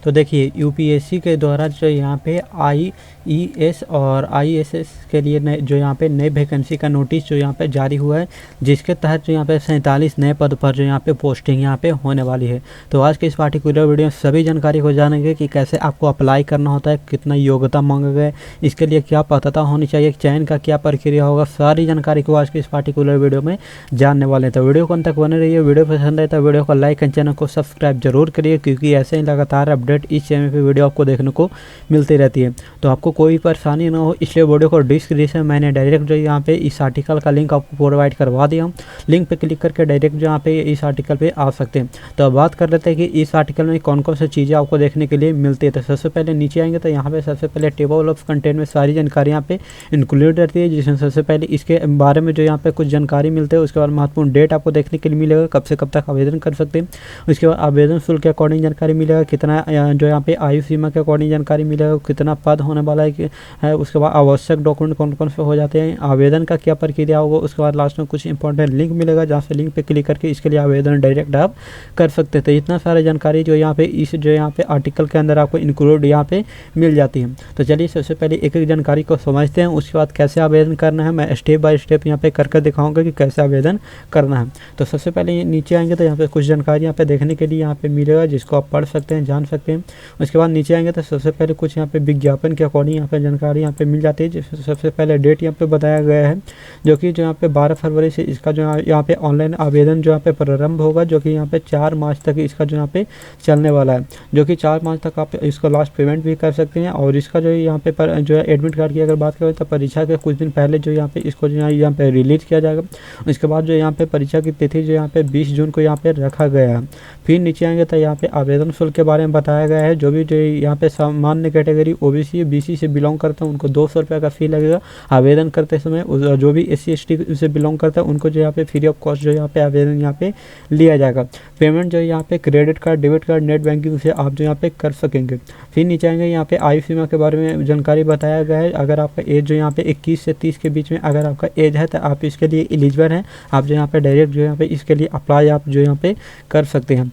तो देखिए यूपीएससी के द्वारा जो यहाँ पे आईईएस और आईएसएस के लिए जो यहाँ पे नए वैकेंसी का नोटिस जो यहाँ पे जारी हुआ है, जिसके तहत जो यहाँ पे 47 नए पद पर जो यहाँ पे पोस्टिंग यहाँ पे होने वाली है। तो आज के इस पार्टिकुलर वीडियो में सभी जानकारी को जानेंगे कि कैसे आपको अप्लाई करना होता है, कितना योग्यता मांगा गया है, इसके लिए क्या पात्रता होनी चाहिए, चयन का क्या प्रक्रिया होगा, सारी जानकारी को आज के इस पार्टिकुलर वीडियो में जानने वाले हैं। तो वीडियो को अंत तक बने रहिए। वीडियो पसंद आए तो वीडियो को लाइक एंड चैनल को सब्सक्राइब जरूर करिए, क्योंकि ऐसे ही लगातार अपडेट इस चैनल पे वीडियो आपको देखने को मिलती रहती है। तो आपको कोई परेशानी ना हो, इसलिए वीडियो को डिस्क्रिप्शन में मैंने डायरेक्ट जो यहाँ पे इस आर्टिकल का लिंक आपको प्रोवाइड करवा दिया हूँ। लिंक पे क्लिक करके डायरेक्ट जो यहाँ पे इस आर्टिकल पे आ सकते हैं। तो अब बात कर लेते हैं कि इस आर्टिकल में कौन कौन सी चीज़ें आपको देखने के लिए मिलती है। तो सबसे पहले नीचे आएंगे तो यहाँ पे सबसे पहले टेबल ऑफ कंटेंट में सारी जानकारी यहाँ पे इंक्लूड रहती है, जिसमें सबसे पहले इसके बारे में जो यहाँ पे कुछ जानकारी मिलते हैं। उसके बाद महत्वपूर्ण डेट आपको देखने के लिए मिलेगा, कब से कब तक आवेदन कर सकते हैं। उसके बाद आवेदन शुल्क के अकॉर्डिंग जानकारी मिलेगा, कितना जो यहाँ पे आयु सीमा के अकॉर्डिंग जानकारी मिलेगा, कितना पद होने वाला है। उसके बाद आवश्यक डॉक्यूमेंट कौन कौन से हो जाते हैं, आवेदन का क्या प्रक्रिया होगा। उसके बाद लास्ट में कुछ इंपॉर्टेंट लिंक मिलेगा, जहाँ से लिंक पे क्लिक करके इसके लिए आवेदन डायरेक्ट आप कर सकते थे। इतना सारी जानकारी जो यहाँ पे आर्टिकल के अंदर आपको इंक्लूड यहाँ पे मिल जाती है। तो चलिए सबसे पहले एक एक जानकारी को समझते हैं, उसके बाद कैसे आवेदन करना है मैं स्टेप बाय स्टेप यहाँ पे करके दिखाऊंगा कि कैसे आवेदन करना है। तो सबसे पहले नीचे आएंगे तो यहाँ पे कुछ जानकारी यहाँ पे देखने के लिए यहाँ पे मिलेगा, जिसको आप पढ़ सकते हैं, जान सकते हैं। उसके बाद नीचे आएंगे तो सबसे पहले कुछ यहाँ पे विज्ञापन के अकॉर्डिंग यहाँ पे जानकारी यहाँ पे मिल जाती है। जिसमें सबसे पहले डेट यहाँ पे बताया गया है, जो कि जो यहाँ पे 12 फरवरी से इसका जो यहाँ पे ऑनलाइन आवेदन जो यहाँ पे प्रारंभ होगा, जो कि यहाँ पे 4 मार्च तक इसका जो यहाँ पे चलने वाला है, जो कि 4 मार्च तक आप इसको लास्ट पेमेंट भी कर सकते हैं। और इसका जो यहाँ पे जो है एडमिट कार्ड की अगर बात करें तो परीक्षा के कुछ दिन पहले जो यहाँ पे इसको जो यहाँ पे रिलीज किया जाएगा। उसके बाद जो यहाँ पे परीक्षा की तिथि जो यहाँ पे 20 जून को यहाँ पे रखा गया है। फिर नीचे आएंगे तो यहाँ पे आवेदन शुल्क के बारे में बताया गया है, जो भी जो यहाँ पे सामान्य कैटेगरी ओबीसी बीसी से बिलोंग करते हैं उनको 200 रुपये का फी लगेगा आवेदन करते समय। जो भी SC ST से बिलोंग करता है उनको जो यहाँ पे फ्री ऑफ कॉस्ट जो यहाँ पे आवेदन यहाँ पे लिया जाएगा। पेमेंट जो यहाँ पे credit card, debit card, net banking से आप जो यहाँ पे कर सकेंगे। फिर नीचे आएंगे यहाँ पे आयु सीमा के बारे में जानकारी बताया गया है। अगर आपका एज जो यहाँ पे 21 से 30 के बीच में अगर आपका एज है तो आप इसके लिए एलिजिबल हैं, आप जो यहाँ पे डायरेक्ट जो यहाँ पे इसके लिए अप्लाई आप जो यहाँ पे कर सकते हैं।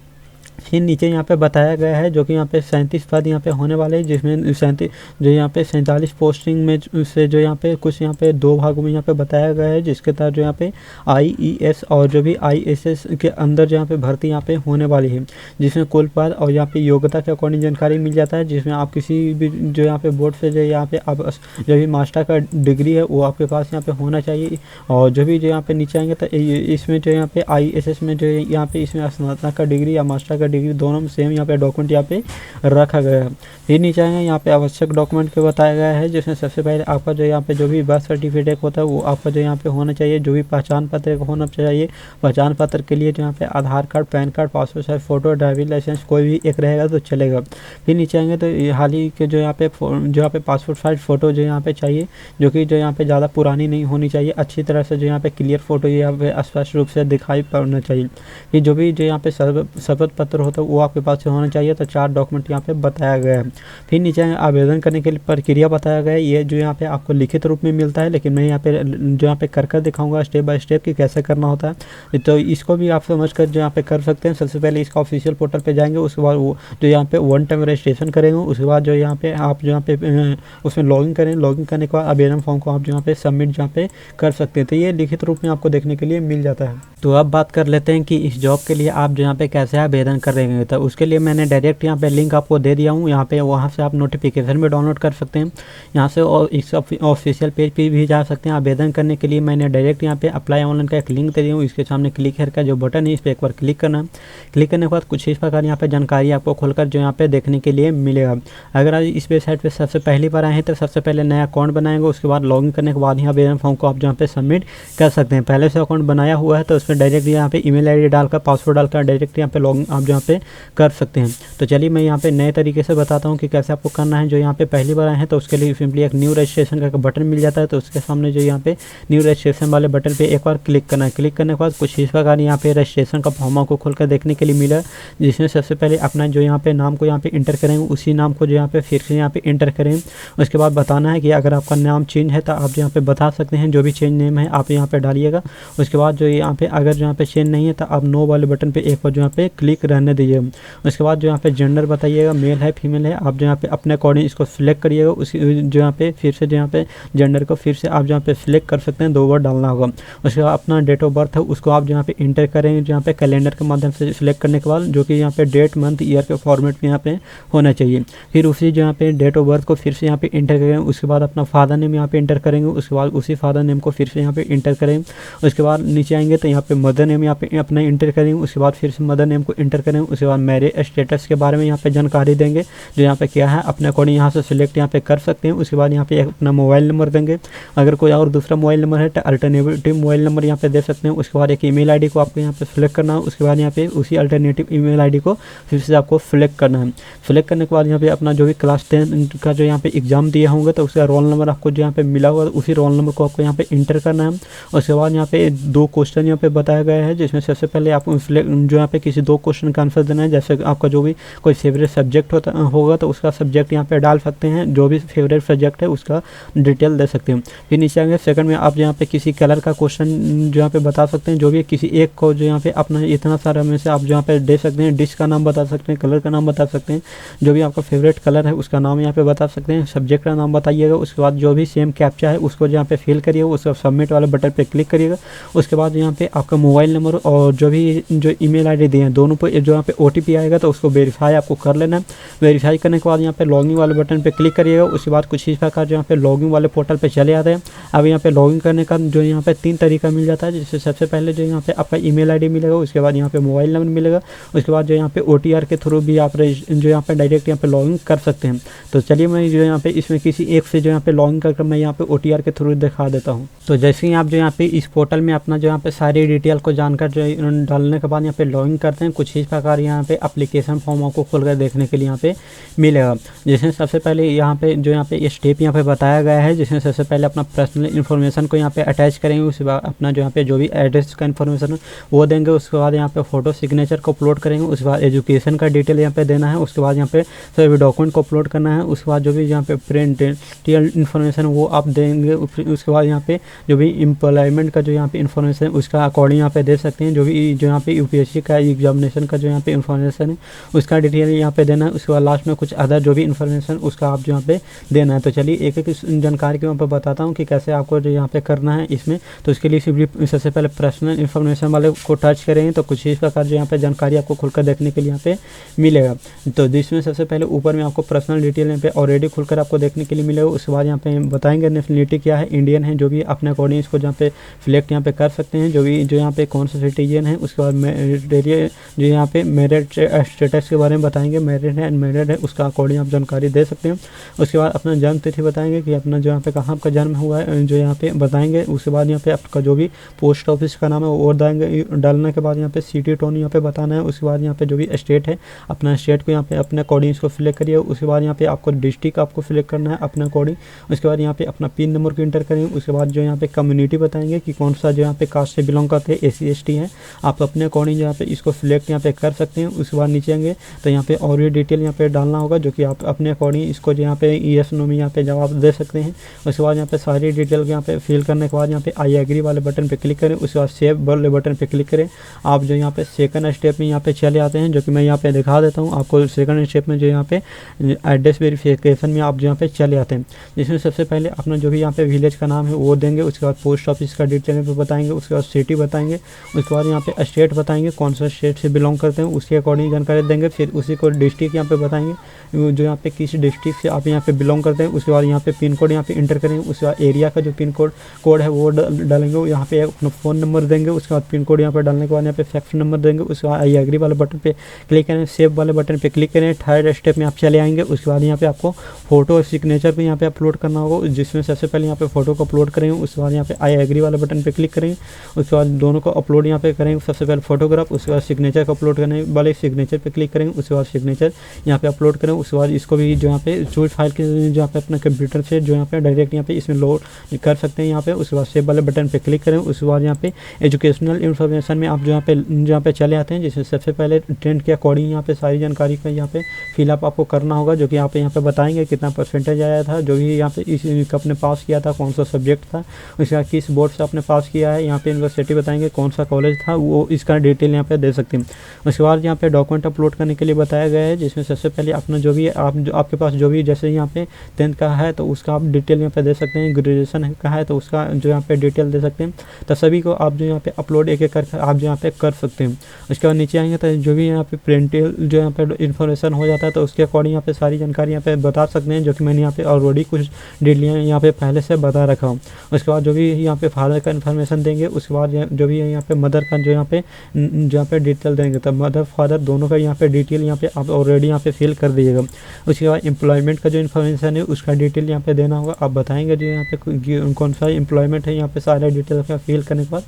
फिर नीचे यहाँ पे बताया गया है, जो कि यहाँ पे 37 पद यहाँ पे होने वाले हैं, जिसमें 47 पोस्टिंग में से जो यहाँ पे कुछ यहाँ पे 2 भागों में यहाँ पे बताया गया है, जिसके तहत जो यहाँ पे आईईएस और जो भी आईएसएस के अंदर जो यहाँ पे भर्ती यहाँ पे होने वाली है, जिसमें कुल पद और यहाँ पे योग्यता के अकॉर्डिंग जानकारी मिल जाता है। जिसमें आप किसी भी जो यहाँ पे बोर्ड से जो यहाँ पे आप जो भी मास्टर का डिग्री है वो आपके पास यहाँ पे होना चाहिए। और जो भी जो यहाँ पे नीचे आएंगे तो इसमें जो यहाँ पे आईएसएस में जो यहाँ पे इसमें स्नातक का डिग्री या मास्टर का डिग्री दोनों में सेम यहाँ पे डॉक्यूमेंट यहाँ पे रखा गया है। फिर नीचे आएंगे यहाँ पे आवश्यक डॉक्यूमेंट के बताया गया है, जिसमें सबसे पहले आपका जो यहाँ पे जो भी बर्थ सर्टिफिकेट होता है वो आपका जो यहाँ पे होना चाहिए। जो भी पहचान पत्र होना चाहिए, पहचान पत्र के लिए जो यहाँ पे Aadhaar card, PAN card, passport size photo, driving licence कोई भी एक रहेगा तो चलेगा। फिर नीचे आएंगे तो हाल ही के जो यहाँ पे पासपोर्ट साइज फोटो जो यहाँ पे चाहिए, जो कि जो यहाँ पे ज़्यादा पुरानी नहीं होनी चाहिए, अच्छी तरह से जो यहाँ पे क्लियर फोटो यहाँ पे स्पष्ट रूप से दिखाई पड़ना चाहिए। फिर जो भी जो यहाँ पे शपथ पत्र होता है वो आपके पास होना चाहिए। तो 4 डॉक्यूमेंट यहाँ पे बताया गया है। फिर नीचे आवेदन करने के लिए प्रक्रिया बताया गया है, ये जो यहाँ पे आपको लिखित रूप में मिलता है, लेकिन मैं यहाँ पे जो यहाँ पे कर दिखाऊंगा स्टेप बाय स्टेप कि कैसे करना होता है। तो इसको भी आप समझ कर जो यहाँ पे कर सकते हैं। सबसे पहले इसका ऑफिशियल पोर्टल पे जाएंगे, उसके बाद वो जो यहाँ पे 1 टाइम रजिस्ट्रेशन करेंगे, उसके बाद जो यहाँ पे आप जो यहाँ पे उसमें लॉगिन करें, लॉगिन करने के बाद आवेदन फॉर्म को आप जो यहाँ पे सबमिट जहाँ पे कर सकते हैं। तो ये लिखित रूप में आपको देखने के लिए मिल जाता है। तो अब बात कर लेते हैं कि इस जॉब के लिए आप जो यहाँ पे कैसे आवेदन करेंगे। तो उसके लिए मैंने डायरेक्ट यहाँ पे लिंक आपको दे दिया हूँ, यहाँ पे वहाँ से आप नोटिफिकेशन भी डाउनलोड कर सकते हैं यहाँ से, और इस ऑफिशियल पेज पे भी जा सकते हैं। आवेदन करने के लिए मैंने डायरेक्ट यहाँ पे अप्लाई ऑनलाइन का एक लिंक दे दिया हूँ, इसके सामने क्लिक हेयर का जो बटन है इस पर एक बार क्लिक करना है। क्लिक करने के बाद कुछ इस प्रकार यहाँ पे जानकारी आपको खोलकर जो यहाँ पे देखने के लिए मिलेगा। अगर आप इस वेबसाइट पर सबसे पहली बार आए हैं तो सबसे पहले नया अकाउंट बनाएंगे, उसके बाद लॉगिन करने के बाद ही आवेदन फॉर्म को आप जहाँ पे सबमिट कर सकते हैं। पहले से अकाउंट बनाया हुआ है तो उस पर डायरेक्ट यहाँ पे ईमेल आईडी डालकर, पासवर्ड डालकर डायरेक्ट यहाँ पे लॉगिन आप जहाँ पे कर सकते हैं। तो चलिए मैं यहाँ पे नए तरीके से बताता हूँ कि कैसे आपको करना है। जो यहाँ पे पहली बार आए हैं तो उसके लिए सिंपली एक न्यू रजिस्ट्रेशन का बटन मिल जाता है, तो उसके सामने जो यहाँ पे न्यू रजिस्ट्रेशन वाले बटन पे एक बार क्लिक करना है। क्लिक करने के बाद कुछ इस प्रकार यहाँ पे रजिस्ट्रेशन का फॉर्म आपको खोलकर देखने के लिए मिला, जिसमें सबसे पहले अपना जो यहाँ पे नाम को यहाँ पे इंटर करेंगे, उसी नाम को जो यहाँ पे फिर से यहाँ पे इंटर करें। उसके बाद बताना है कि अगर आपका नाम चेंज है तो आप यहाँ पे बता सकते हैं, जो भी चेंज नेम है आप यहाँ पे डालिएगा। उसके बाद जो यहाँ पे अगर यहाँ पे चेंज नहीं है तो आप नो वाले बटन पे एक बार जो यहाँ पे क्लिक रहने दीजिएगा। उसके बाद जो यहाँ पे जेंडर बताइएगा, मेल है फीमेल है, आप जो यहाँ पे अपने अकॉर्डिंग इसको सिलेक्ट करिएगा। उसी जो यहाँ पे फिर से जो यहाँ पे जेंडर को फिर से आप जो यहाँ पे सिलेक्ट कर सकते हैं, 2 बार डालना होगा। उसके बाद अपना डेट ऑफ बर्थ है उसको आप जो यहाँ पे इंटर करेंगे, जो यहाँ पे कैलेंडर के माध्यम से सिलेक्ट करने के बाद, जो कि यहाँ पे डेट मंथ ईयर के फॉर्मेट में यहाँ पे होना चाहिए। फिर उसी जो यहाँ पे डेट ऑफ बर्थ को फिर से यहाँ पे इंटर करेंगे। उसके बाद अपना फादर नेम यहाँ पे इंटर करेंगे। उसके बाद उसी फादर नेम को फिर से यहाँ पे इंटर करेंगे। उसके बाद नीचे आएंगे तो यहाँ पे मदर नेम यहाँ पे अपना इंटर करेंगे। उसके बाद फिर से मदर नेम को इंटर करेंगे। उसके बाद मैरिज स्टेटस के बारे में यहाँ पे जानकारी देंगे, जो यहाँ पे क्या है अपने अकॉर्डिंग यहाँ से सिलेक्ट यहाँ पे कर सकते हैं। उसके बाद यहाँ पे अपना मोबाइल नंबर देंगे, अगर कोई और दूसरा मोबाइल नंबर है तो अल्टरनेटिव मोबाइल नंबर यहाँ पे दे सकते हैं। उसके बाद एक ईमेल आईडी को आपको यहाँ पे सिलेक्ट करना है। उसके बाद यहाँ पे उसी अल्टरनेटिव ईमेल आईडी को फिर से आपको सिलेक्ट करना है। सिलेक्ट करने के बाद यहाँ पे अपना जो भी क्लास 10 का जो यहाँ पे एग्जाम दिया होंगे तो उसका रोल नंबर आपको जो यहाँ पे मिला होगा, उसी रोल नंबर को आपको यहाँ पे इंटर करना है। उसके बाद यहाँ पे 2 क्वेश्चन यहाँ पे बताया गया है, जिसमें सबसे पहले आपको जो यहाँ पे किसी 2 क्वेश्चन का आंसर देना है। जैसे आपका जो भी कोई फेवरेट सब्जेक्ट होगा तो उसका सब्जेक्ट यहाँ पे डाल सकते हैं, जो भी फेवरेट सब्जेक्ट है उसका डिटेल दे सकते हैं। फिर नीचे आएंगे सेकंड में आप यहाँ पे किसी कलर का क्वेश्चन जो यहाँ पे बता सकते हैं, जो भी किसी एक को जो यहाँ पे अपना इतना सारा में से आप जो यहाँ पे दे सकते हैं। डिश का नाम बता सकते हैं, कलर का नाम बता सकते हैं, जो भी आपका फेवरेट कलर है उसका नाम यहाँ पे बता सकते हैं, सब्जेक्ट का नाम बताइएगा। उसके बाद जो भी सेम कैप्चा है उसको यहाँ पे फिल करिएगा, उसको सबमिट वाले बटन पे क्लिक करिएगा। उसके बाद यहाँ पे आपका मोबाइल नंबर और जो ईमेल आईडी दिए हैं दोनों पे जो यहाँ पे ओटीपी आएगा तो उसको वेरीफाई आपको कर लेना है। वेरीफाई करने के बाद यहाँ पे लॉगिन वाले बटन पे क्लिक करिएगा। उसके बाद कुछ इस प्रकार जो यहाँ पे लॉगिन वाले पोर्टल पे चले आते हैं। अब यहाँ पे लॉगिन करने का जो यहाँ पे 3 तरीका मिल जाता है, जिससे सबसे पहले जो यहाँ पे आपका ईमेल आईडी मिलेगा, उसके बाद यहाँ पे मोबाइल नंबर मिलेगा, उसके बाद जो यहाँ पे OTR के थ्रू भी आप जो यहाँ पे डायरेक्ट यहाँ पे लॉगिन कर सकते हैं। तो चलिए मैं जो यहाँ पे इसमें किसी एक से जो यहाँ पे लॉगिन करके मैं यहाँ पे OTR के थ्रू दिखा देता हूँ। तो जैसे ही आप जो यहाँ पे इस पोर्टल में अपना जो यहाँ पे सारी डिटेल को जानकर जो डालने के बाद यहाँ पे लॉगिन करते हैं, कुछ इस प्रकार यहाँ पे एप्लीकेशन फॉर्म आपको खोलकर देखने के लिए यहाँ पे मिलेगा। जिसमें सबसे पहले यहाँ पे जो यहाँ पे स्टेप यहाँ पे बताया गया है, जिसमें सबसे पहले अपना पर्सनल इन्फॉर्मेशन को यहाँ पे अटैच करेंगे। उसके बाद अपना जो यहाँ पे जो भी एड्रेस का इन्फॉर्मेशन है वो देंगे। उसके बाद यहाँ पे फोटो सिग्नेचर को अपलोड करेंगे। उसके बाद एजुकेशन का डिटेल यहाँ पे देना है। उसके बाद यहाँ पे सभी डॉक्यूमेंट को अपलोड करना है। उसके बाद जो भी यहाँ पे प्रिंटेड इन्फॉर्मेशन वो आप देंगे। उसके बाद यहाँ पे जो भी एम्प्लॉयमेंट का जो यहाँ पे इन्फॉर्मेशन है उसका अकॉर्डिंग यहाँ पे दे सकते हैं। जो यहाँ पे UPSC का एग्जामिनेशन का जो यहाँ पे इन्फॉर्मेशन है उसका डिटेल यहाँ पे देना है। उसके बाद लास्ट में कुछ अदर जो भी इन्फॉर्मेशन उसका आप जो यहाँ पे देना है। तो चलिए एक एक जानकारी के यहाँ पे बताता हूँ कि कैसे आपको जो यहाँ पे करना है इसमें। तो इसके लिए सिर्फ सबसे पहले पर्सनल इन्फॉर्मेशन वाले को टच करेंगे तो कुछ इस प्रकार जो यहाँ पे जानकारी आपको खुलकर देखने के लिए यहाँ पे मिलेगा। तो जिसमें सबसे पहले ऊपर में आपको पर्सनल डिटेल यहाँ पे ऑलरेडी खुलकर आपको देखने के लिए मिलेगा। उसके बाद यहाँ पे बताएंगे नेशनलिटी क्या है, इंडियन है, जो भी अपने अकॉर्डिंग इसको जहाँ पे सिलेक्ट यहाँ पे कर सकते हैं, जो यहाँ पे कौन सा सिटीजन है। उसके बाद जो यहाँ पे मैरिड स्टेटस के बारे में बताएंगे, मैरिड है अनमैरिड है, उसका अकॉर्डिंग आप जानकारी दे सकते हैं। उसके बाद अपना जन्म तिथि बताएंगे कि अपना जो यहाँ पे कहाँ आपका जन्म हुआ है जो यहाँ पे बताएंगे। उसके बाद यहाँ पे आपका जो भी पोस्ट ऑफिस का नाम है वो डालेंगे। डालने के बाद यहाँ पे सिटी टाउन यहाँ पे बताना है। उसके बाद यहाँ पे जो भी स्टेट है अपना स्टेट को यहाँ पे अपने अकॉर्डिंग इसको सिलेक्ट करिए। उसके बाद यहाँ पे आपको डिस्ट्रिक्ट आपको सिलेक्ट करना है अपने अकॉर्डिंग। उसके बाद यहाँ पे अपना पिन नंबर को इंटर करेंगे। उसके बाद जो यहाँ पे कम्युनिटी बताएंगे कि कौन सा जो यहाँ पे कास्ट से बिलोंग करते हैं, SC ST है, आप अपने अकॉर्डिंग यहाँ पे इसको सिलेक्ट यहाँ पे कर सकते हैं। उसके बाद नीचे आएंगे तो यहाँ पे और भी डिटेल यहाँ पे डालना होगा, जो कि आप अपने अकॉर्डिंग इसको जो यहाँ पे येस नो में यहाँ पे जवाब दे सकते हैं। उसके बाद यहाँ पे सारी डिटेल यहाँ पे फिल करने के बाद यहाँ पे आई एग्री वाले बटन पे क्लिक करें। उसके बाद सेव वाले बटन पे क्लिक करें। आप जो यहाँ पे सेकंड स्टेप में यहाँ पे चले आते हैं, जो कि मैं यहाँ पे दिखा देता हूँ आपको। सेकंड स्टेप में जो यहाँ पे एड्रेस वेरिफिकेशन में आप जो यहाँ पे चले आते हैं, जिसमें सबसे पहले अपना जो भी यहाँ पे विलेज का नाम है वो देंगे। उसके बाद पोस्ट ऑफिस का डिटेल पे बताएंगे। उसके बाद सिटी बताएंगे। उसके बाद यहाँ पे स्टेट बताएंगे, कौन सा स्टेट से बिलोंग करते हैं उसके अकॉर्डिंग जानकारी देंगे। फिर उसी को डिस्ट्रिक्ट यहाँ पे बताएंगे, जो यहाँ पे किस डिस्ट्रिक्ट से आप यहाँ पे बिलोंग करते हैं। उसके बाद यहाँ पे पिन कोड यहाँ पे इंटर करेंगे। उसके बाद एरिया का जो पिन कोड है वो डालेंगे। यहाँ पे अपना फ़ोन नंबर देंगे। उसके बाद पिन कोड यहाँ पे डालने के बाद यहाँ पे फैक्स नंबर देंगे। उसके बाद आई एग्री वाले बटन पे क्लिक करें, सेव वाले बटन पे क्लिक करें। थर्ड स्टेप में आप चले आएंगे। उसके बाद यहाँ पे आपको फोटो और सिग्नेचर भी यहाँ पे अपलोड करना होगा, जिसमें सबसे पहले यहाँ पे फोटो को अपलोड करेंगे। उसके बाद यहाँ पे आई एग्री वाले बटन पे क्लिक करेंगे। उसके बाद दोनों को अपलोड यहाँ पे करेंगे। सबसे पहले फोटोग्राफ, उसके बाद सिग्नेचर को अपलोड करने वाले सिग्नेचर पे क्लिक करेंगे। उसके बाद सिग्नेचर यहाँ पे अपलोड करें। उसके बाद इसको भी जो यहाँ पे चूज फाइल के जो यहाँ पे अपने कंप्यूटर से जो यहाँ पे डायरेक्ट यहाँ पे इसमें लोड कर सकते हैं यहाँ पे। उसके बाद सेव वाले बटन पे क्लिक करें। उसके बाद यहाँ पे एजुकेशनल इन्फॉर्मेशन में आप जो यहाँ पे चले आते हैं, जिसमें सबसे पहले ट्रेंड के अकॉर्डिंग यहाँ पे सारी जानकारी का यहाँ पे फिलअप आपको करना होगा, जो कि आप यहाँ पे बताएंगे कितना परसेंटेज आया था, जो भी यहाँ पे इस आपने पास किया था, कौन सा सब्जेक्ट था, उसके बाद किस बोर्ड से आपने पास किया है, यहाँ पे यूनिवर्सिटी बताएंगे, कौन सा कॉलेज था, वो इसका डिटेल यहाँ पे दे सकते हैं। उसके बाद यहाँ पे डॉक्यूमेंट अपलोड करने के लिए बताया गया है, जिसमें सबसे पहले अपना जो भी आप जो आपके पास जो भी जैसे यहाँ पे 10th का है तो उसका आप डिटेल यहाँ पे दे सकते हैं, ग्रेजुएशन का है तो उसका जो यहाँ पे डिटेल दे सकते हैं। तो सभी को आप जो यहाँ पे अपलोड एक एक करके आप जो यहाँ पे कर सकते हैं। उसके बाद नीचे आएंगे तो जो भी यहाँ पे प्रिंटेड जो यहाँ पे इन्फॉर्मेशन हो जाता है तो उसके अकॉर्डिंग यहाँ पे सारी जानकारी यहाँ पे बता सकते हैं, जो कि मैंने यहाँ पे ऑलरेडी कुछ डिटेलियाँ यहाँ पे पहले से बता रखा हूँ। उसके बाद जो भी यहाँ पे फादर का इन्फॉर्मेशन देंगे, उसके बाद जो भी यहाँ पे मदर का जो यहाँ पे डिटेल देंगे, तब मदर फादर दोनों का यहाँ पे डिटेल यहाँ पे आप ऑलरेडी यहाँ पे फिल कर दीजिएगा। उसके बाद एम्प्लॉयमेंट का जो इन्फॉर्मेशन है उसका डिटेल यहाँ पे देना होगा, आप बताएंगे जो यहाँ पे कौन सा एम्प्लॉयमेंट है, यहाँ पे सारा डिटेल का फिल करने के बाद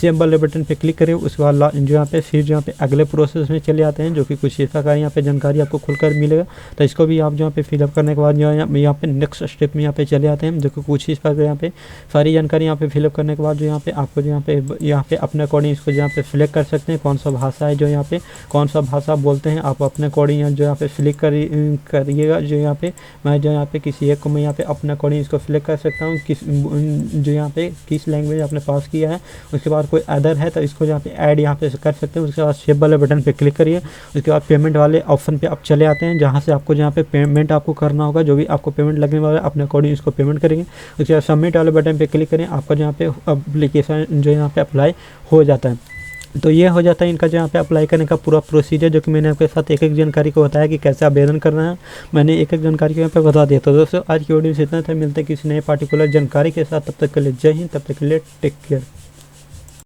सेव वाले बटन पे क्लिक करिए। उसके बाद जो यहाँ पे फिर जो यहाँ पे अगले प्रोसेस में चले आते हैं, जो कि कुछ इस प्रकार यहाँ पे जानकारी आपको खुलकर मिलेगा। तो इसको भी आप यहाँ पे फिलअप करने के बाद यहाँ पे नेक्स्ट स्टेप में यहाँ पे चले आते हैं, जो कि कुछ इस प्रकार यहाँ पे सारी जानकारी यहाँ पे फिलअप करने के बाद जो यहाँ पे आपको जो यहाँ पे अपने अकॉर्डिंग इसको यहाँ पे सिलेक्ट कर सकते हैं, कौन सा भाषा है, जो यहाँ पे कौन सा भाषा बोलते हैं आप अपने अकॉर्डिंग जो यहाँ पे सिलेक्ट करिएगा। जो यहाँ पे मैं जो यहाँ पे किसी एक को मैं यहाँ पे अपने अकॉर्डिंग इसको सिलेक्ट कर सकता हूँ, जो यहाँ पे किस लैंग्वेज आपने पास किया है। उसके बाद कोई अदर है तो इसको यहाँ पे ऐड यहाँ पे कर सकते हैं। उसके बाद सेव वाले बटन पे क्लिक करिए। उसके बाद पेमेंट वाले ऑप्शन पे आप चले आते हैं, जहाँ से आपको यहाँ पे पेमेंट आपको करना होगा, जो भी आपको पेमेंट लगने वाला है अपने अकॉर्डिंग इसको पेमेंट करेंगे। उसके बाद सबमिट वाले बटन पे क्लिक करें, आपका यहाँ पे एप्लीकेशन जो यहाँ पे अप्लाई हो जाता है। तो ये हो जाता है इनका जो यहाँ पे अप्लाई करने का पूरा प्रोसीजर, जो कि मैंने आपके साथ एक एक जानकारी को बताया कि कैसे आवेदन करना है। मैंने एक एक जानकारी को यहाँ पे बता दिया। तो दोस्तों आज की वीडियो से इतना था, मिलते हैं किसी नए पार्टिकुलर जानकारी के साथ। तब तक के लिए जय हिंद, तब तक के लिए टेक केयर।